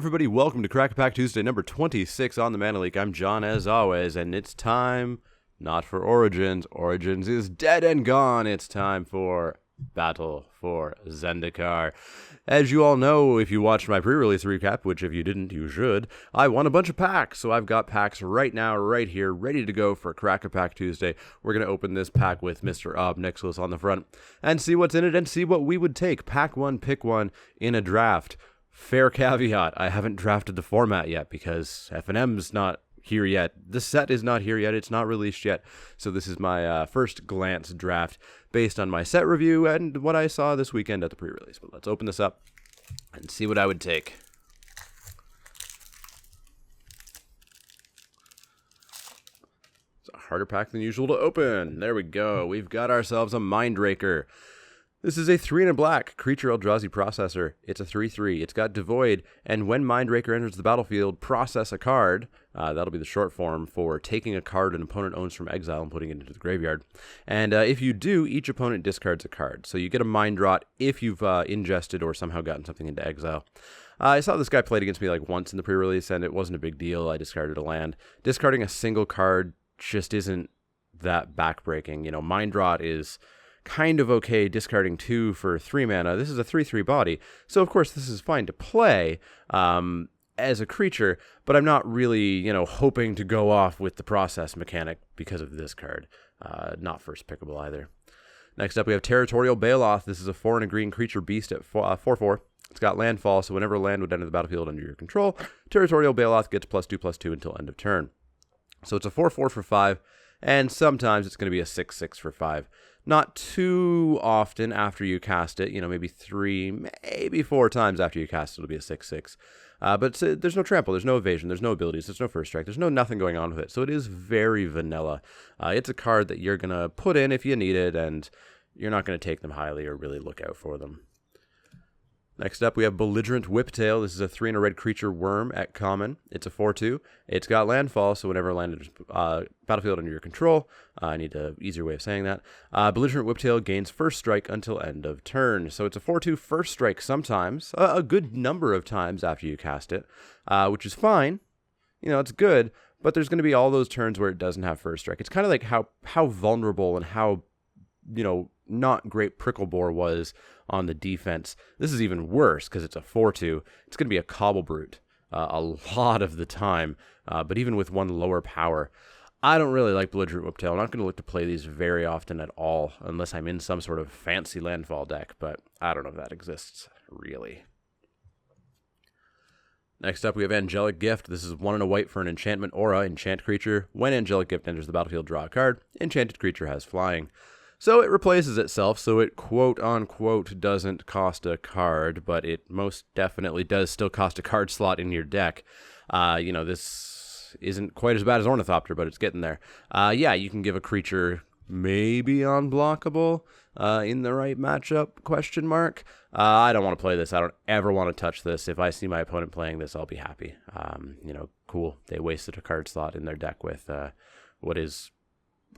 everybody? Welcome to Crack a Pack Tuesday, number 26 on the Mana League. I'm John, as always, and it's time not for Origins. Origins is dead and gone. It's time for Battle for Zendikar. As you all know, if you watched my pre-release recap, which if you didn't, you should, I won a bunch of packs. So I've got packs right now, right here, ready to go for Crack a Pack Tuesday. We're going to open this pack with Mr. Obnixilis on the front and see what's in it and see what we would take. Pack one, pick one in a draft. Fair caveat, I haven't drafted the format yet because FNM's not here yet. The set is not here yet. It's not released yet. So this is my first glance draft based on my set review and what I saw this weekend at the pre-release. But let's open this up and see what I would take. It's a harder pack than usual to open. There we go. We've got ourselves a Mindraker. This is a 3 and a black creature Eldrazi processor. It's a 3/3. It's got Devoid, and when Mindraker enters the battlefield, process a card. That'll be the short form for taking a card an opponent owns from exile and putting it into the graveyard. And if you do, each opponent discards a card. So you get a Mind Rot if you've ingested or somehow gotten something into exile. I saw this guy played against me like once in the pre-release, and it wasn't a big deal. I discarded a land. Discarding a single card just isn't that backbreaking. You know, Mind Rot is kind of okay discarding 2 for 3 mana. This is a 3/3 body, so of course this is fine to play as a creature, but I'm not really, hoping to go off with the process mechanic because of this card. Not first pickable either. Next up, we have Territorial Baloth. This is a 4 and a green creature beast at 4/4. It's got landfall, so whenever land would enter the battlefield under your control, Territorial Baloth gets +2/+2 until end of turn. So it's a 4/4 for 5, and sometimes it's going to be a 6/6 for 5. Not too often after you cast it, maybe 3, maybe 4 times after you cast it, it'll be a 6/6. But there's no trample, there's no evasion, there's no abilities, there's no first strike, there's nothing going on with it. So it is very vanilla. It's a card that you're going to put in if you need it, and you're not going to take them highly or really look out for them. Next up, we have Belligerent Whiptail. This is a 3 and a red creature worm at common. It's a 4/2. It's got landfall, so whenever land enters battlefield under your control, I need an easier way of saying that. Belligerent Whiptail gains first strike until end of turn. So it's a 4/2 first strike sometimes, a good number of times after you cast it, which is fine. It's good, but there's going to be all those turns where it doesn't have first strike. It's kind of like how vulnerable and how, not great Pricklebore was on the defense. This is even worse because it's a 4/2. It's going to be a Cobble Brute a lot of the time, but even with one lower power. I don't really like Belligerent Whiptail. I'm not going to look to play these very often at all unless I'm in some sort of fancy landfall deck, but I don't know if that exists, really. Next up, we have Angelic Gift. This is 1 and a white for an enchantment aura, enchant creature. When Angelic Gift enters the battlefield, draw a card. Enchanted creature has flying. So it replaces itself, so it quote-unquote doesn't cost a card, but it most definitely does still cost a card slot in your deck. This isn't quite as bad as Ornithopter, but it's getting there. You can give a creature maybe unblockable in the right matchup, question mark. I don't want to play this. I don't ever want to touch this. If I see my opponent playing this, I'll be happy. Cool. They wasted a card slot in their deck with what is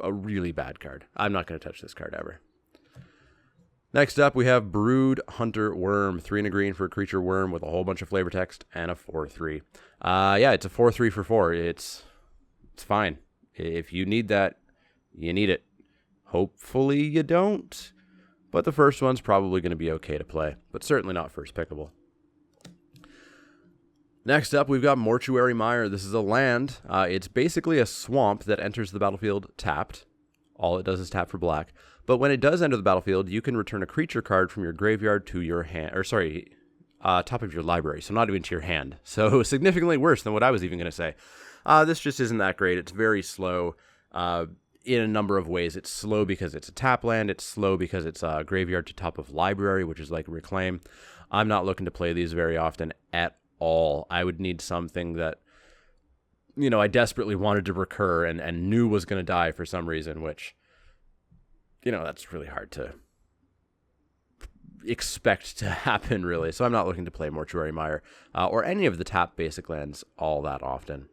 a really bad card. I'm not going to touch this card ever. Next up, we have Brood Hunter Worm. 3 and a green for a creature worm with a whole bunch of flavor text and a 4/3. It's a 4/3 for 4. It's fine. If you need that, you need it. Hopefully you don't, but the first one's probably going to be okay to play, but certainly not first pickable. Next up, we've got Mortuary Mire. This is a land. It's basically a swamp that enters the battlefield tapped. All it does is tap for black. But when it does enter the battlefield, you can return a creature card from your graveyard to your hand, top of your library, so not even to your hand. So significantly worse than what I was even going to say. This just isn't that great. It's very slow in a number of ways. It's slow because it's a tap land. It's slow because it's a graveyard to top of library, which is like Reclaim. I'm not looking to play these very often at all. I would need something that, I desperately wanted to recur and knew was going to die for some reason, which, that's really hard to expect to happen, really. So I'm not looking to play Mortuary Mire or any of the tap basic lands all that often.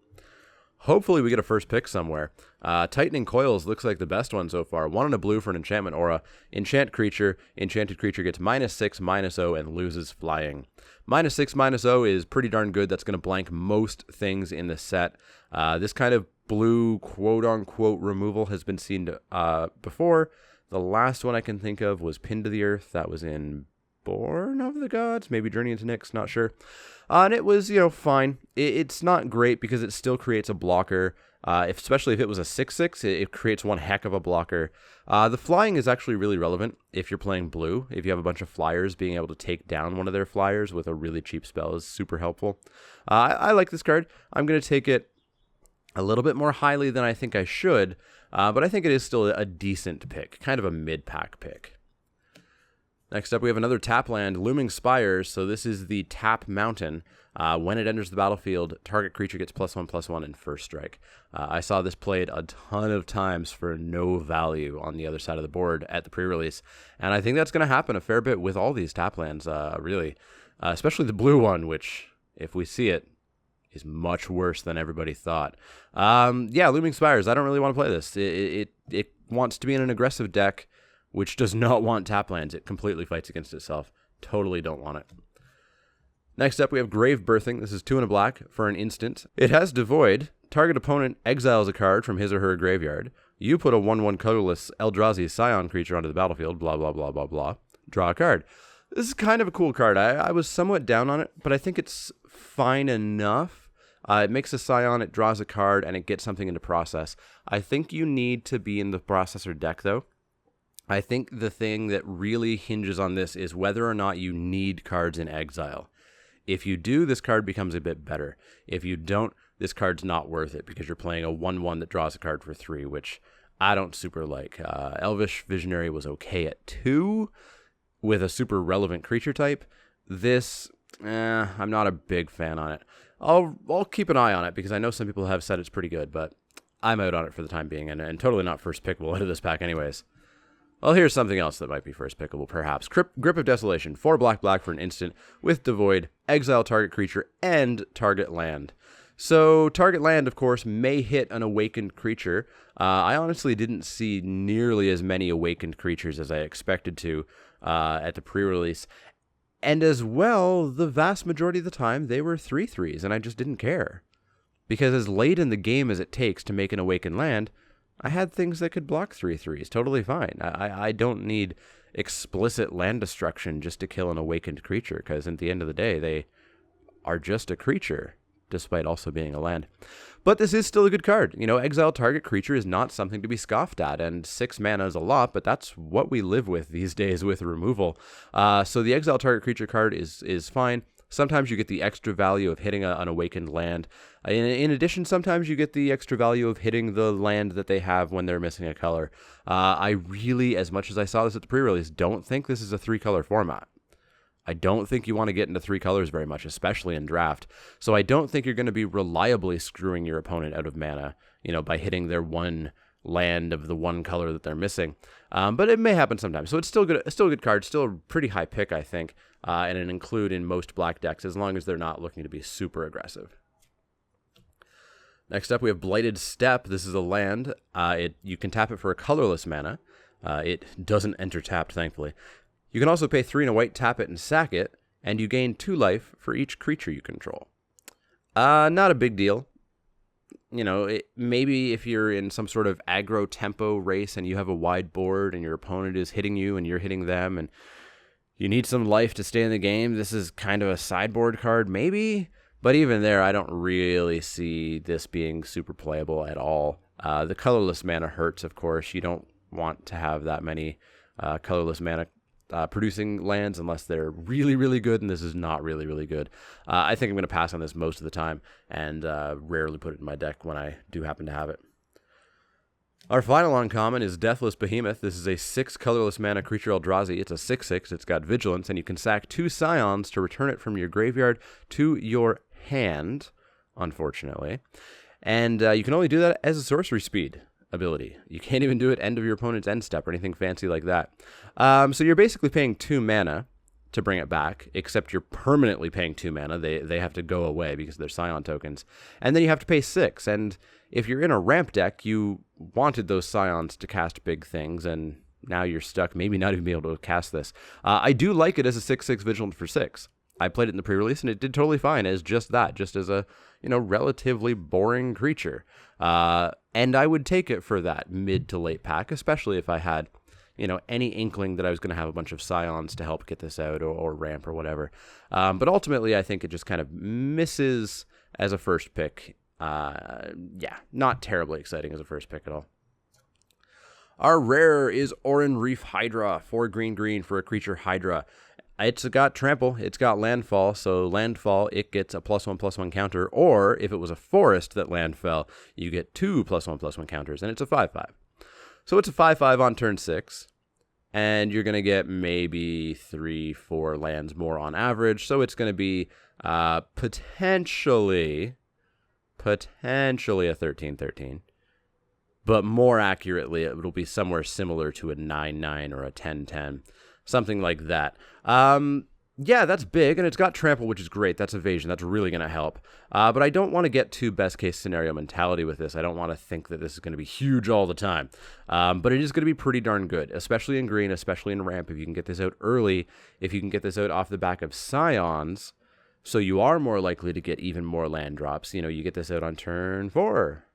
Hopefully we get a first pick somewhere. Tightening Coils looks like the best one so far. 1 and a blue for an enchantment aura. Enchant creature. Enchanted creature gets -6/-0 and loses flying. -6/-0 is pretty darn good. That's going to blank most things in the set. This kind of blue quote-unquote removal has been seen before. The last one I can think of was Pinned to the Earth. That was in Born of the Gods, maybe Journey into Nyx, not sure. And it was, fine. It's not great because it still creates a blocker. Especially if it was a 6/6, it creates one heck of a blocker. The flying is actually really relevant if you're playing blue. If you have a bunch of flyers, being able to take down one of their flyers with a really cheap spell is super helpful. I like this card. I'm going to take it a little bit more highly than I think I should, but I think it is still a decent pick, kind of a mid-pack pick. Next up, we have another tap land, Looming Spires. So this is the tap mountain. When it enters the battlefield, target creature gets +1/+1 in first strike. I saw this played a ton of times for no value on the other side of the board at the pre-release. And I think that's going to happen a fair bit with all these tap lands, really. Especially the blue one, which, if we see it, is much worse than everybody thought. Yeah, Looming Spires. I don't really want to play this. It wants to be in an aggressive deck, which does not want tap lands. It completely fights against itself. Totally don't want it. Next up, we have Grave Birthing. This is 2 and a black for an instant. It has Devoid. Target opponent exiles a card from his or her graveyard. You put a 1/1 colorless Eldrazi Scion creature onto the battlefield. Blah, blah, blah, blah, blah. Draw a card. This is kind of a cool card. I was somewhat down on it, but I think it's fine enough. It makes a Scion, it draws a card, and it gets something into process. I think you need to be in the processor deck, though. I think the thing that really hinges on this is whether or not you need cards in exile. If you do, this card becomes a bit better. If you don't, this card's not worth it because you're playing a 1/1 that draws a card for 3, which I don't super like. Elvish Visionary was okay at 2 with a super relevant creature type. This, I'm not a big fan on it. I'll keep an eye on it because I know some people have said it's pretty good, but I'm out on it for the time being and totally not first pickable out of this pack anyways. Well, here's something else that might be first pickable, perhaps. Grip of Desolation, 4 black for an instant, with Devoid, exile target creature, and target land. So, target land, of course, may hit an awakened creature. I honestly didn't see nearly as many awakened creatures as I expected to at the pre-release. And as well, the vast majority of the time, they were 3/3s, and I just didn't care. Because as late in the game as it takes to make an awakened land, I had things that could block 3/3s, totally fine. I don't need explicit land destruction just to kill an awakened creature, because at the end of the day, they are just a creature, despite also being a land. But this is still a good card. Exile target creature is not something to be scoffed at, and 6 mana is a lot, but that's what we live with these days with removal. So the exile target creature card is fine. Sometimes you get the extra value of hitting an awakened land. In addition, sometimes you get the extra value of hitting the land that they have when they're missing a color. I really, as much as I saw this at the pre-release, don't think this is a 3-color format. I don't think you want to get into 3 colors very much, especially in draft. So I don't think you're going to be reliably screwing your opponent out of mana, by hitting their one land of the one color that they're missing. But it may happen sometimes. So it's still good. Still a good card. Still a pretty high pick, I think. And an include in most black decks as long as they're not looking to be super aggressive. Next up, we have Blighted Steppe. This is a land. You can tap it for a colorless mana. It doesn't enter tapped, thankfully. You can also pay 3 and a white, tap it, and sack it, and you gain 2 life for each creature you control. Not a big deal. Maybe if you're in some sort of aggro tempo race and you have a wide board and your opponent is hitting you and you're hitting them and you need some life to stay in the game, this is kind of a sideboard card, maybe. But even there, I don't really see this being super playable at all. The colorless mana hurts, of course. You don't want to have that many colorless mana producing lands unless they're really, really good, and this is not really, really good. I think I'm going to pass on this most of the time and rarely put it in my deck when I do happen to have it. Our final uncommon is Deathless Behemoth. This is a 6 colorless mana creature Eldrazi. It's a 6/6. It's got Vigilance, and you can sack 2 Scions to return it from your graveyard to your hand, unfortunately. And you can only do that as a sorcery speed ability. You can't even do it end of your opponent's end step or anything fancy like that. So you're basically paying 2 mana to bring it back, except you're permanently paying 2 mana. They have to go away because they're Scion tokens. And then you have to pay 6. And if you're in a ramp deck, you wanted those Scions to cast big things, and now you're stuck, maybe not even be able to cast this. I do like it as a 6/6 Vigilant for 6. I played it in the pre-release, and it did totally fine as just that, just as a, relatively boring creature. And I would take it for that mid to late pack, especially if I had, any inkling that I was going to have a bunch of Scions to help get this out or ramp or whatever. But ultimately, I think it just kind of misses as a first pick. Not terribly exciting as a first pick at all. Our rare is Oran Reef Hydra, 4 green for a creature Hydra. It's got trample, it's got landfall, so landfall, it gets a +1/+1 counter, or if it was a forest that landfell, you get 2 +1/+1 counters, and it's a 5/5. So it's a 5/5 on turn 6, and you're going to get maybe 3-4 lands more on average, so it's going to be potentially a 13/13. But more accurately, it will be somewhere similar to a 9/9 or a 10/10, something like that. That's big, and it's got trample, which is great. That's evasion. That's really going to help. But I don't want to get too best-case scenario mentality with this. I don't want to think that this is going to be huge all the time. But it is going to be pretty darn good, especially in green, especially in ramp. If you can get this out early, if you can get this out off the back of Scions, so you are more likely to get even more land drops. You get this out on turn 4.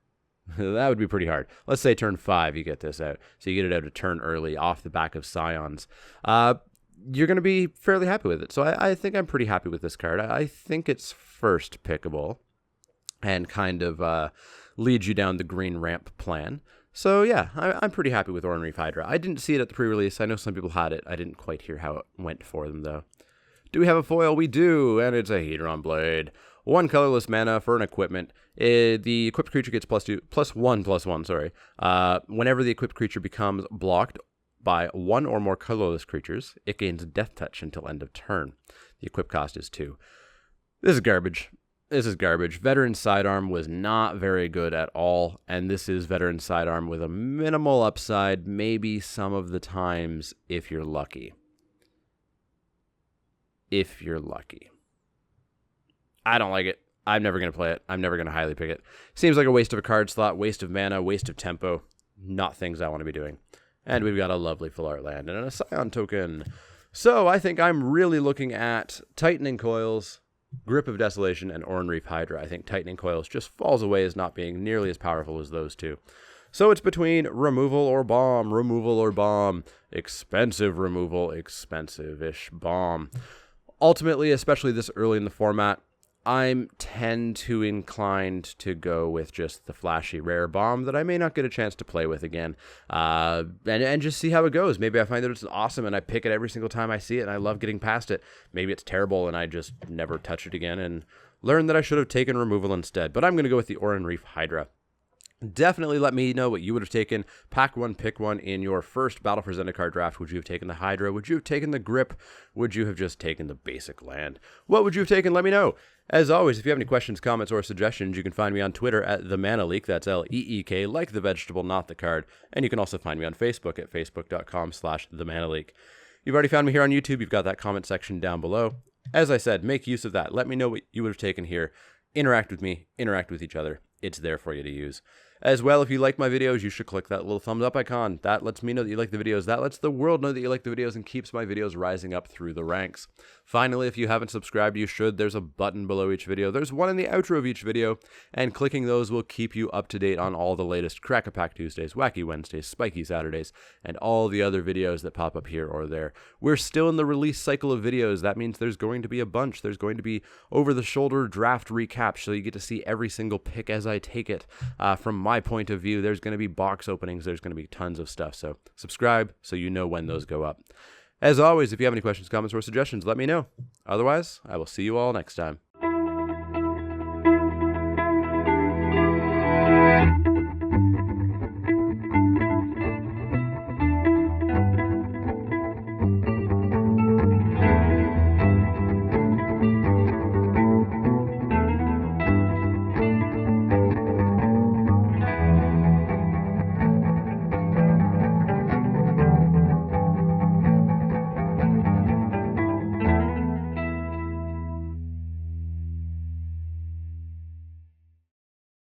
That would be pretty hard. Let's say turn 5 you get this out. So you get it out a turn early off the back of Scions. You're going to be fairly happy with it. So I think I'm pretty happy with this card. I think it's first pickable and kind of leads you down the green ramp plan. So yeah, I'm pretty happy with Oran Reef Hydra. I didn't see it at the pre-release. I know some people had it. I didn't quite hear how it went for them though. Do we have a foil? We do, and it's a Hedron Blade. 1 colorless mana for an equipment. The equipped creature gets +1/+1. Whenever the equipped creature becomes blocked by 1 or more colorless creatures, it gains Death Touch until end of turn. The equip cost is 2. This is garbage. Veteran Sidearm was not very good at all, and this is Veteran Sidearm with a minimal upside, maybe some of the times if you're lucky. I don't like it. I'm never going to play it. I'm never going to highly pick it. Seems like a waste of a card slot, waste of mana, waste of tempo. Not things I want to be doing. And we've got a lovely full art land and a Scion token. So I think I'm really looking at Tightening Coils, Grip of Desolation, and Oran Reef Hydra. I think Tightening Coils just falls away as not being nearly as powerful as those two. So it's between removal or bomb, expensive removal, expensive-ish bomb. Ultimately, especially this early in the format, I'm tend to inclined to go with just the flashy rare bomb that I may not get a chance to play with again, and just see how it goes. Maybe I find that it's awesome and I pick it every single time I see it and I love getting past it. Maybe it's terrible and I just never touch it again and learn that I should have taken removal instead. But I'm going to go with the Oran Reef Hydra. Definitely let me know what you would have taken. Pack 1, pick 1 in your first Battle for Zendikar draft. Would you have taken the Hydra? Would you have taken the Grip? Would you have just taken the basic land? What would you have taken? Let me know. As always, if you have any questions, comments, or suggestions, you can find me on Twitter at The Mana Leak. That's L-E-E-K, like the vegetable, not the card. And you can also find me on Facebook at facebook.com/The Mana Leak. You've already found me here on YouTube. You've got that comment section down below. As I said, make use of that. Let me know what you would have taken here. Interact with me. Interact with each other. It's there for you to use. As well, if you like my videos, you should click that little thumbs up icon. That lets me know that you like the videos. That lets the world know that you like the videos and keeps my videos rising up through the ranks. Finally, if you haven't subscribed, you should. There's a button below each video. There's one in the outro of each video, and clicking those will keep you up to date on all the latest Crack-a-Pack Tuesdays, Wacky Wednesdays, Spiky Saturdays, and all the other videos that pop up here or there. We're still in the release cycle of videos. That means there's going to be a bunch. There's going to be over-the-shoulder draft recaps, so you get to see every single pick as I take it from my point of view. There's going to be box openings. There's going to be tons of stuff. So subscribe so you know when those go up. As always, if you have any questions, comments, or suggestions, let me know. Otherwise, I will see you all next time.